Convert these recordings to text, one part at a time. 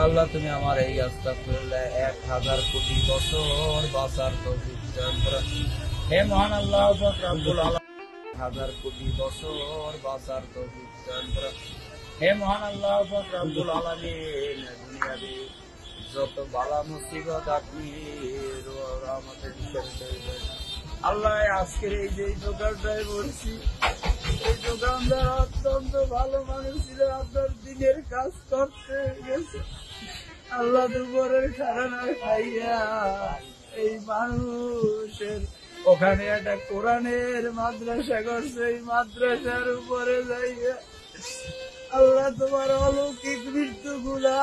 আল্লাহ তুমি আমার এই আস্তাগফিরুল্লাহ 1000 কোটি বছর বাঁচার তৌফিক দান করো। হে মহান আল্লাহ পাক রব্বুল আলামিন 1000 কোটি বছর বাঁচার তৌফিক দান করো। হে মহান আল্লাহ পাক রব্বুল আলামিন দুনিয়াতে যত বালা মুসিবত আপনি আমাদের আল্লাহ আজকের এই যে দোকানটায় বলছি, এই দোকানদার অত্যন্ত ভালো মানুষ ছিল, আপনার দিনের কাজ করতে গেছে। আল্লাহ দুপুরের খানা খাইয়া এই মানুষের ওখানে একটা কোরআনের মাদ্রাসা করছে, এই মাদ্রাসার উপরে যাইয়া আল্লাহ তোমার অলৌকিক মৃত্যু গুলা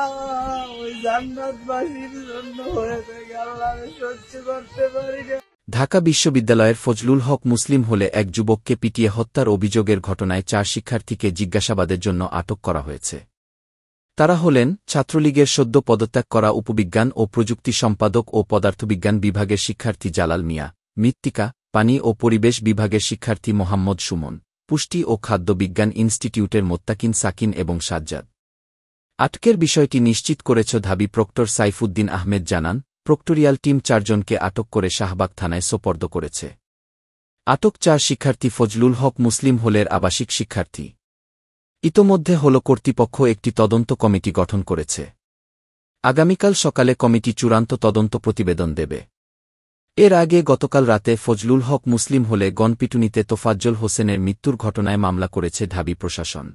ওই জান্নাতবাসীর জন্য হয়ে থাকে। আল্লাহ সহ্য করতে পারি না। ঢাকা বিশ্ববিদ্যালয়ের ফজলুল হক মুসলিম হলে এক যুবককে পিটিয়ে হত্যার অভিযোগের ঘটনায় 4 শিক্ষার্থীকে জিজ্ঞাসাবাদের জন্য আটক করা হয়েছে। তারা হলেন ছাত্রলীগের সদ্য পদত্যাগ করা উপবিজ্ঞান ও প্রযুক্তি সম্পাদক ও পদার্থবিজ্ঞান বিভাগের শিক্ষার্থী জালাল মিয়া, মৃত্তিকা, পানি ও পরিবেশ বিভাগের শিক্ষার্থী মোহাম্মদ সুমন, পুষ্টি ও খাদ্য বিজ্ঞান ইনস্টিটিউটের মোত্তাকিন সাকিন এবং সাজ্জাদ। আটকের বিষয়টি নিশ্চিত করেছে ঢাবি প্রক্টর সাইফুদ্দিন আহমেদ জানান, প্রক্টোরিয়াল টিম 4 জনকে আটক করে শাহবাগ থানায় সোপর্দ করেছে। আটক 4 শিক্ষার্থী ফজলুল হক মুসলিম হলের আবাসিক শিক্ষার্থী। ইতোমধ্যে হল কর্তৃপক্ষ একটি তদন্ত কমিটি গঠন করেছে। আগামীকাল সকালে কমিটি চূড়ান্ত তদন্ত প্রতিবেদন দেবে। এর আগে গতকাল রাতে ফজলুল হক মুসলিম হলে গণপিটুনিতে তোফাজ্জল হোসেনের মৃত্যুর ঘটনায় মামলা করেছে ঢাবি প্রশাসন।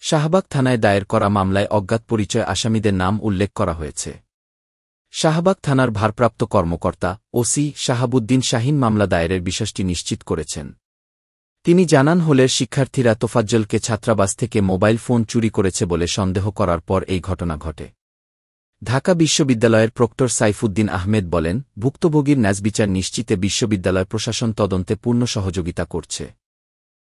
শাহবাগ থানায় দায়ের করা মামলায় অজ্ঞাত পরিচয় আসামিদের নাম উল্লেখ করা হয়েছে। শাহবাগ থানার ভারপ্রাপ্ত কর্মকর্তা ওসি শাহাবুদ্দিন শাহিন মামলা দায়েরের বিষয়টি নিশ্চিত করেছেন। তিনি জানান, হলের শিক্ষার্থীরা তোফাজ্জলকে ছাত্রাবাস থেকে মোবাইল ফোন চুরি করেছে বলে সন্দেহ করার পর এই ঘটনা ঘটে। ঢাকা বিশ্ববিদ্যালয়ের প্রক্টর সাইফুদ্দিন আহমেদ বলেন, ভুক্তভোগীর ন্যায়বিচার নিশ্চিতে বিশ্ববিদ্যালয় প্রশাসন তদন্তে পূর্ণ সহযোগিতা করছে।